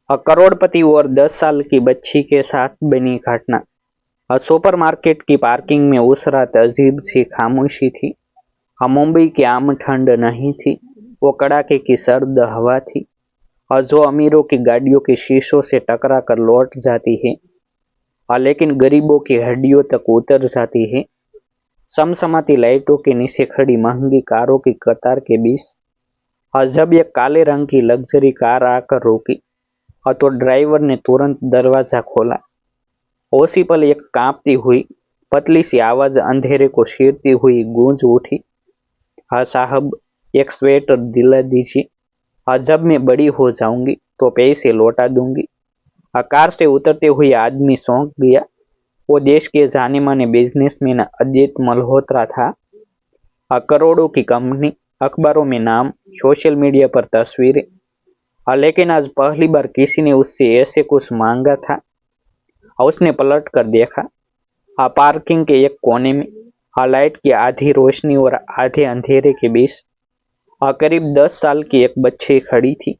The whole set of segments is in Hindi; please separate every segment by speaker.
Speaker 1: करोड़पति और 10 साल की बच्ची के साथ बनी घटना। सुपरमार्केट की पार्किंग में उस रात अजीब सी खामोशी थी। मुंबई की आम ठंड नहीं थी, वो कड़ाके की सर्द हवा थी जो अमीरों की गाड़ियों के शीशों से टकरा कर लौट जाती है लेकिन गरीबों की हड्डियों तक उतर जाती है। समसमाती लाइटों के नीचे खड़ी महंगी कारों की कतार के बीच जब एक काले रंग की लग्जरी कार आकर रोकी तो ड्राइवर ने तुरंत दरवाजा खोला। उसी पल एक कांपती हुई पतली सी आवाज अंधेरे को चीरती हुई गूंज उठी, हाँ साहब, एक स्वेटर दिला दीजिए, जब मैं बड़ी हो जाऊंगी तो पैसे लौटा दूंगी। कार से उतरते हुए आदमी चौंक गया। वो देश के जाने माने बिजनेसमैन अदित मल्होत्रा था। करोड़ों की कंपनी, अखबारों में नाम, सोशल मीडिया पर तस्वीरें, लेकिन आज पहली बार किसी ने उससे ऐसे कुछ मांगा था। उसने पलट कर देखा। पार्किंग के एक कोने में लाइट की आधी रोशनी और आधे अंधेरे के बीच करीब 10 साल की एक बच्ची खड़ी थी।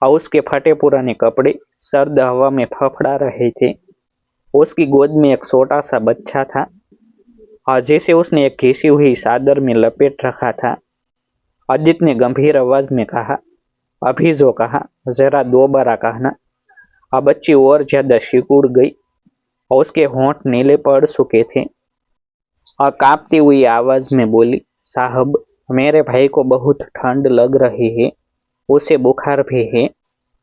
Speaker 1: उसके फटे पुराने कपड़े सर्द हवा में फफड़ा रहे थे। उसकी गोद में एक छोटा सा बच्चा था जैसे उसने एक घिसी हुई चादर में लपेट रखा था। अदित ने गंभीर आवाज में कहा, अभी जो कहा जरा दोबारा कहना। बच्ची और ज्यादा सिकुड़ गई और उसके होंठ नीले पड़ चुके थे। कांपती हुई आवाज में बोली, साहब, मेरे भाई को बहुत ठंड लग रही है, उसे बुखार भी है,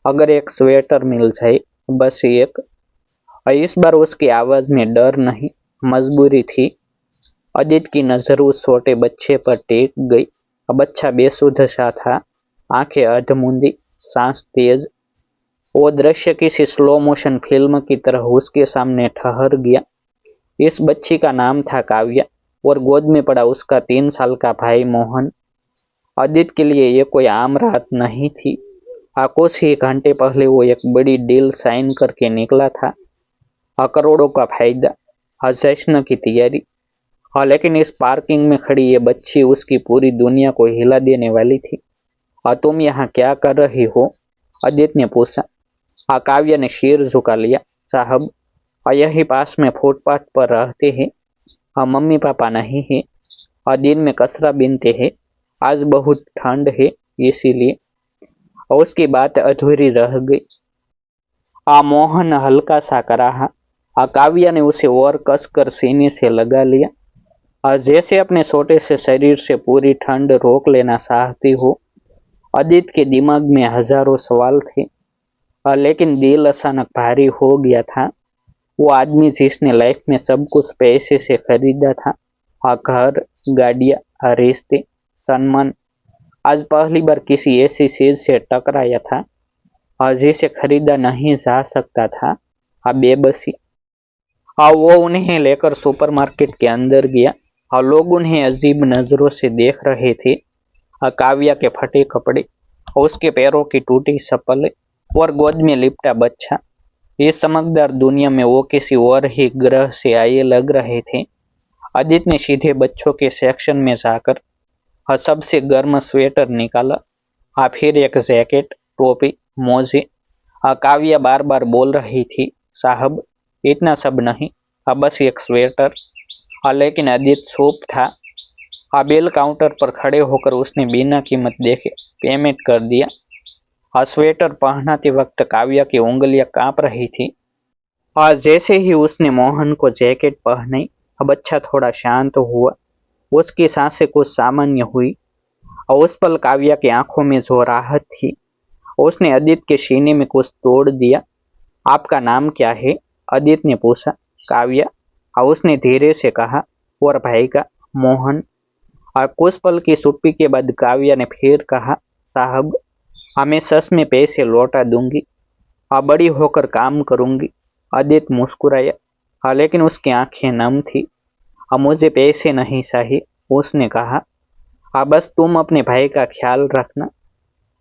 Speaker 1: अगर एक स्वेटर मिल जाए, बस एक। इस बार उसकी आवाज में डर नहीं, मजबूरी थी। अदित की नजर उस छोटे बच्चे पर टेक गई। बच्चा बेसुध सा था, आंखें अधमूंदी, सांस तेज। वो दृश्य किसी स्लो मोशन फिल्म की तरह उसके सामने ठहर गया। इस बच्ची का नाम था काव्या और गोद में पड़ा उसका 3 साल का भाई मोहन। अदित के लिए ये कोई आम रात नहीं थी। कुछ ही घंटे पहले वो एक बड़ी डील साइन करके निकला था। करोड़ों का फायदा, जश्न की तैयारी। लेकिन इस पार्किंग में खड़ी ये बच्ची उसकी पूरी दुनिया को हिला देने वाली थी। तुम यहाँ क्या कर रही हो? अदित ने पूछा। काव्या ने सिर झुका लिया, साहब, यही पास में फुटपाथ पर रहते हैं, मम्मी पापा नहीं है, दिन में कसरा बीनते हैं, आज बहुत ठंड है इसीलिए। उसकी बात अधूरी रह गई। मोहन हल्का सा कराहा। काव्या ने उसे और कसकर सीने से लगा लिया, जैसे अपने छोटे से शरीर से पूरी ठंड रोक लेना चाहती हो। अदित के दिमाग में हजारों सवाल थे, लेकिन दिल अचानक भारी हो गया था। वो आदमी जिसने लाइफ में सब कुछ पैसे से खरीदा था, घर, गाड़ियां, रिश्ते, सम्मान, आज पहली बार किसी ऐसी चीज से टकराया था जिसे खरीदा नहीं जा सकता था। बेबसी। वो उन्हें लेकर सुपरमार्केट के अंदर गया। लोग उन्हें अजीब नजरों से देख रहे थे। काव्या के फटे कपड़े, उसके पैरों की टूटी चप्पलें और गोद में लिपटा बच्चा, इस चमकदार दुनिया में वो किसी और ही ग्रह से आए लग रहे थे। अदित ने सीधे बच्चों के सेक्शन में जाकर सबसे गर्म स्वेटर निकाला, फिर एक जैकेट, टोपी, मोजे। काव्या बार बार बोल रही थी, साहब, इतना सब नहीं, बस एक स्वेटर। लेकिन अदित चुप था। बिल काउंटर पर खड़े होकर उसने बिना कीमत देखे पेमेंट कर दिया। स्वेटर पहनाते वक्त काव्या की उंगलियां कांप रही थी। जैसे ही उसने मोहन को जैकेट पहनाई, बच्चा थोड़ा शांत हुआ, उसकी सांसें कुछ सामान्य हुई। और उस पल काव्या की आंखों में जो राहत थी, उसने अदित के सीने में कुछ तोड़ दिया। आपका नाम क्या है? अदित ने पूछा। काव्या, और उसने धीरे से कहा, और भाई का? मोहन। और कुछ पल की चुप्पी के बाद काव्या ने फिर कहा, साहब, मैं सच में पैसे लौटा दूंगी, बड़ी होकर काम करूंगी। अदित मुस्कुराया, लेकिन उसकी आंखें नम थी। मुझे पैसे नहीं चाहिए, उसने कहा, बस तुम अपने भाई का ख्याल रखना।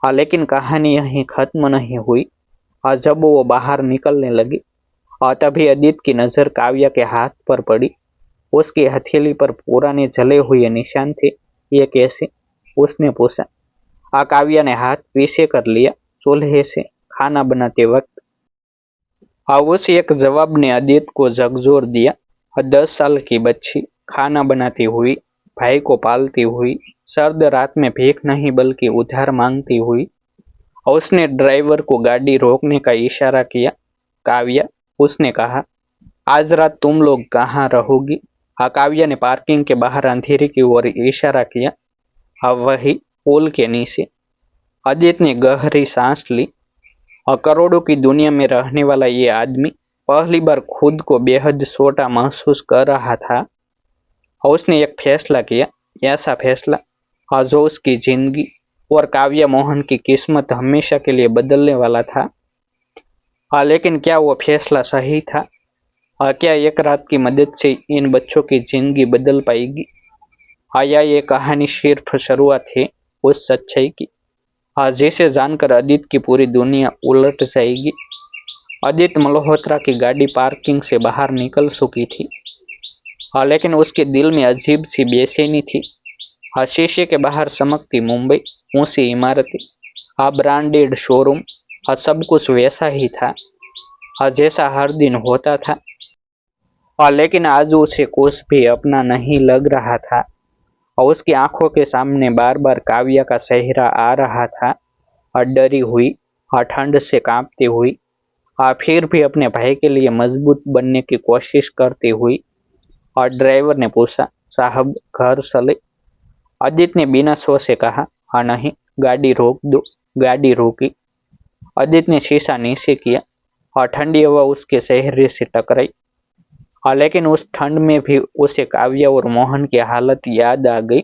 Speaker 1: लेकिन कहानी यहीं खत्म नहीं हुई। जब वो बाहर निकलने लगी, तभी अदित की नजर काव्या के हाथ पर पड़ी। उसकी हथेली पर पुराने जले हुए निशान थे। ये कैसे? उसने पूछा। काव्या ने हाथ पीछे कर लिया, चूल्हे से खाना बनाते वक्त। उस एक जवाब ने अदित को झकझोर दिया। 10 साल की बच्ची खाना बनाती हुई, भाई को पालती हुई, सर्द रात में भीख नहीं बल्कि उधार मांगती हुई। उसने ड्राइवर को गाड़ी रोकने का इशारा किया। काव्या, उसने कहा, आज रात तुम लोग कहाँ रहोगी? काव्या ने पार्किंग के बाहर अंधेरे की ओर इशारा किया। वही पुल के नीचे। अदित ने गहरी सांस ली। करोड़ों की दुनिया में रहने वाला ये आदमी पहली बार खुद को बेहद छोटा महसूस कर रहा था। उसने एक फैसला किया, ऐसा फैसला जो उसकी जिंदगी और काव्या मोहन की किस्मत हमेशा के लिए बदलने वाला था। लेकिन क्या वो फैसला सही था? क्या एक रात की मदद से इन बच्चों की जिंदगी बदल पाएगी? या ये कहानी सिर्फ शुरुआत है उस सच्चाई की जिसे जानकर अदित की पूरी दुनिया उलट जाएगी। अदित मल्होत्रा की गाड़ी पार्किंग से बाहर निकल चुकी थी। लेकिन उसके दिल में अजीब सी बेचैनी थी। शीशे के बाहर चमकती मुंबई, ऊंची इमारतें, ब्रांडेड शोरूम, सब कुछ वैसा ही था जैसा हर दिन होता था। लेकिन आज उसे कुछ भी अपना नहीं लग रहा था। उसकी आंखों के सामने बार बार काव्या का चेहरा आ रहा था, डरी हुई, ठंड से कांपती हुई, फिर भी अपने भाई के लिए मजबूत बनने की कोशिश करती हुई। और ड्राइवर ने पूछा, साहब घर चले? अदित ने बिना सोचे कहा, हाँ नहीं, गाड़ी रोक दो। गाड़ी रोकी। अदित ने शीशा नीचे किया और ठंडी हवा उसके चेहरे से टकराई। लेकिन उस ठंड में भी उसे काव्या और मोहन की हालत याद आ गई।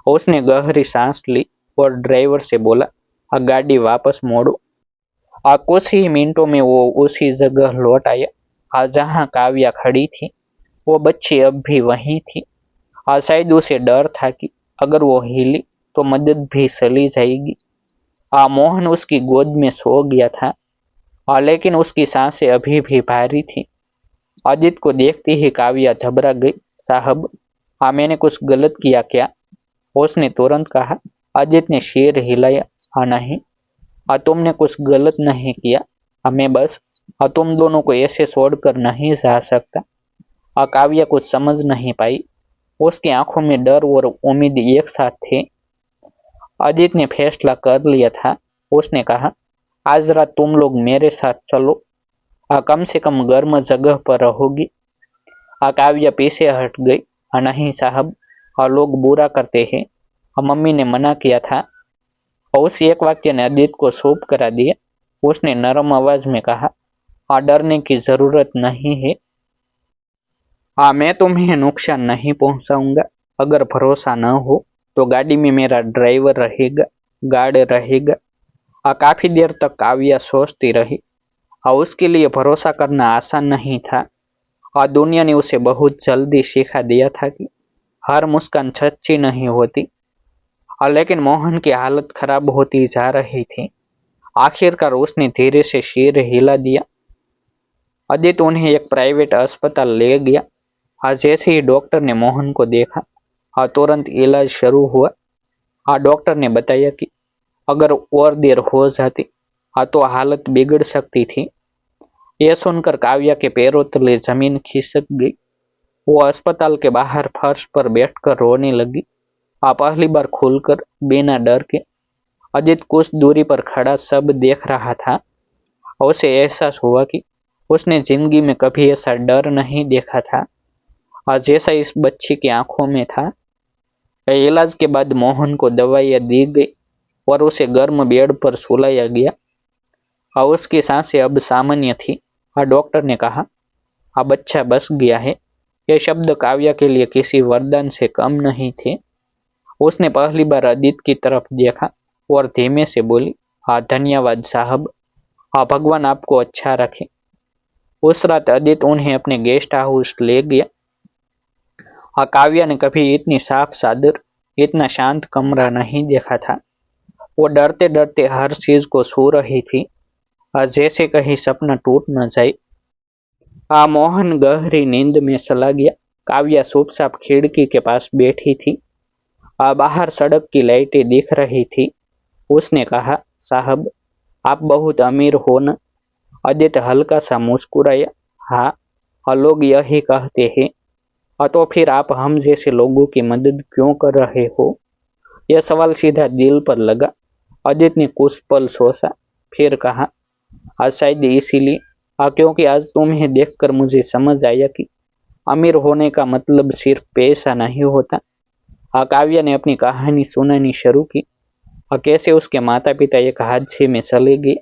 Speaker 1: उसने गहरी सांस ली और ड्राइवर से बोला, गाड़ी वापस मोड़ो। कुछ ही मिनटों में वो उसी जगह लौट आया जहां काव्या खड़ी थी। वो बच्ची अब भी वहीं थी। शायद उसे डर था कि अगर वो हिली तो मदद भी चली जाएगी। मोहन उसकी गोद में सो गया था, लेकिन उसकी सांसें अभी भी भारी थी। अदित को देखते ही काव्या घबरा गई। साहब, मैंने कुछ गलत किया क्या? उसने तुरंत कहा। अदित ने सिर हिलाया। नहीं, तुमने कुछ गलत नहीं किया। मैं बस तुम दोनों को ऐसे छोड़कर नहीं जा सकता। काव्या कुछ समझ नहीं पाई। उसकी आंखों में डर और उम्मीद एक साथ थे। अदित ने फैसला कर लिया था। उसने कहा, आज रात तुम लोग मेरे साथ चलो। कम से कम गर्म जगह पर रहोगी। काव्या पीछे हट गई। नहीं साहब, लोग बुरा करते हैं। मम्मी ने मना किया था। उस एक वाक्य ने अदित को चुप करा दिया। उसने नरम आवाज में कहा, डरने की जरूरत नहीं है। मैं तुम्हें नुकसान नहीं पहुंचाऊंगा। अगर भरोसा न हो तो गाड़ी में मेरा ड्राइवर रहेगा, गार्ड रहेगा। काफी देर तक काव्या सोचती रही। उसके लिए भरोसा करना आसान नहीं था। दुनिया ने उसे बहुत जल्दी सिखा दिया था कि हर मुस्कान सच्ची नहीं होती। लेकिन मोहन की हालत खराब होती जा रही थी। आखिरकार उसने धीरे से सिर हिला दिया। अदित उन्हें एक प्राइवेट अस्पताल ले गया। जैसे ही डॉक्टर ने मोहन को देखा, तुरंत इलाज शुरू हुआ। डॉक्टर ने बताया कि अगर और देर हो जाती तो हालत बिगड़ सकती थी। यह सुनकर काव्या के पैरों तले जमीन खिसक गई। वो अस्पताल के बाहर फर्श पर बैठकर रोने लगी। पहली बार खुलकर, बिना डर के। अदित कुछ दूरी पर खड़ा सब देख रहा था। उसे एहसास हुआ कि उसने जिंदगी में कभी ऐसा डर नहीं देखा था जैसा इस बच्ची की आंखों में था। इलाज के बाद मोहन को दवाइयां दी गई और उसे गर्म बेड पर सुलाया गया। उसकी सांसें अब सामान्य थी। डॉक्टर ने कहा, बच्चा बच गया है। ये शब्द काव्या के लिए किसी वरदान से कम नहीं थे। उसने पहली बार अदित की तरफ देखा और धीमे से बोली, धन्यवाद साहब। भगवान आपको अच्छा रखे। उस रात अदित उन्हें अपने गेस्ट हाउस ले गया। काव्या ने कभी इतनी साफ चादर, इतना शांत कमरा नहीं देखा था। वो डरते डरते हर चीज को छू रही थी, जैसे कहीं सपना टूट न जाए। मोहन गहरी नींद में चला गया। काव्या चुपचाप खिड़की के पास बैठी थी। बाहर सड़क की लाइटें दिख रही थी। उसने कहा, साहब, आप बहुत अमीर हो न? आदित्य हल्का सा मुस्कुराया। हाँ, लोग यही कहते हैं। तो फिर आप हम जैसे लोगों की मदद क्यों कर रहे हो? यह सवाल सीधा दिल पर लगा। आदित्य ने कुछ पल सोचा, फिर कहा, शायद इसीलिए, क्योंकि आज तुम्हें देखकर मुझे समझ आया कि अमीर होने का मतलब सिर्फ पैसा नहीं होता। काव्या ने अपनी कहानी सुनानी शुरू की। कैसे उसके माता पिता एक हादसे में चले गए,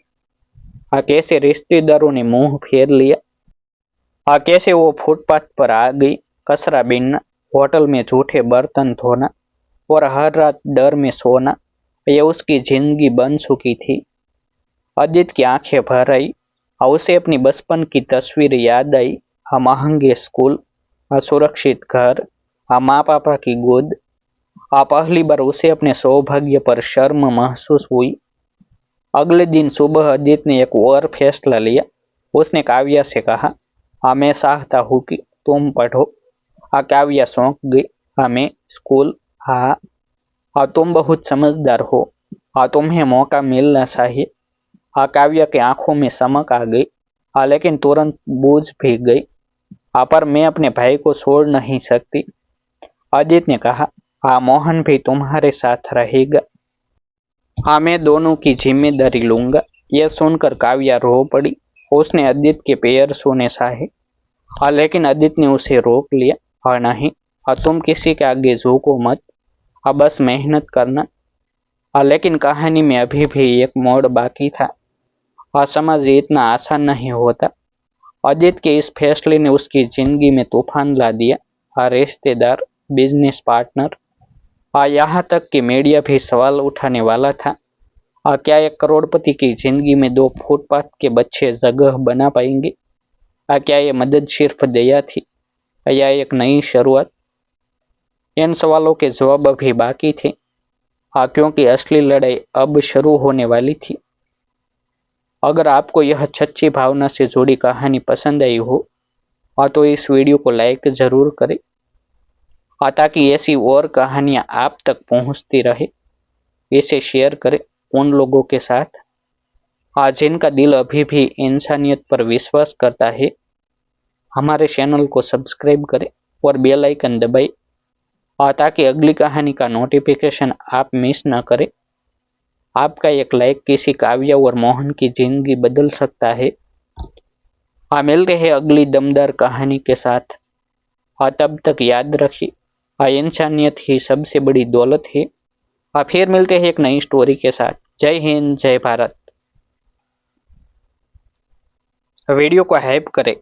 Speaker 1: कैसे रिश्तेदारों ने मुंह फेर लिया, कैसे वो फुटपाथ पर आ गई, कचरा बीनना, होटल में झूठे बर्तन धोना और हर रात डर में सोना, ये उसकी जिंदगी बन चुकी थी। अदित की आंखें भर आई। उसे अपनी बचपन की तस्वीर याद आई। महंगे स्कूल, असुरक्षित घर, माँ पापा की गोद। पहली बार उसे अपने सौभाग्य पर शर्म महसूस हुई। अगले दिन सुबह अदित ने एक और फैसला लिया। उसने काव्या से कहा, मैं चाहता हूँ कि तुम पढ़ो। काव्या चौंक गई। मैं स्कूल? हाँ। तुम बहुत समझदार हो। तुम्हें मौका मिलना चाहिए। काव्या की आंखों में चमक आ गई, लेकिन तुरंत बूझ भी गई। पर मैं अपने भाई को छोड़ नहीं सकती। अदित ने कहा, मोहन भी तुम्हारे साथ रहेगा। मैं दोनों की जिम्मेदारी लूंगा। यह सुनकर काव्या रो पड़ी। उसने अदित के पैर छूने चाहे, लेकिन अदित ने उसे रोक लिया। नहीं, तुम किसी के आगे झुको मत। बस मेहनत करना। लेकिन कहानी में अभी भी एक मोड़ बाकी था। समाज इतना आसान नहीं होता। अदित के इस फैसले ने उसकी जिंदगी में तूफान ला दिया। रिश्तेदार, बिजनेस पार्टनर, यहाँ तक कि मीडिया भी सवाल उठाने वाला था। क्या एक करोड़पति की जिंदगी में दो फुटपाथ के बच्चे जगह बना पाएंगे? क्या ये मदद सिर्फ दया थी या एक नई शुरुआत? इन सवालों के जवाब अभी बाकी थे, क्योंकि असली लड़ाई अब शुरू होने वाली थी। अगर आपको यह सच्ची भावना से जुड़ी कहानी पसंद आई हो, तो इस वीडियो को लाइक जरूर करें, ताकि ऐसी और कहानियां आप तक पहुंचती रहे। इसे शेयर करें उन लोगों के साथ, जिनका दिल अभी भी इंसानियत पर विश्वास करता है। हमारे चैनल को सब्सक्राइब करें और बेल आइकन दबाएं, ताकि अगली कहानी का नोटिफिकेशन आप मिस न करें। आपका एक लाइक किसी काव्या और मोहन की जिंदगी बदल सकता है। मिलते हैं अगली दमदार कहानी के साथ। तब तक याद रखिए, इंसानियत ही सबसे बड़ी दौलत है। फिर मिलते हैं एक नई स्टोरी के साथ। जय हिंद, जय भारत। वीडियो को हाइप करें।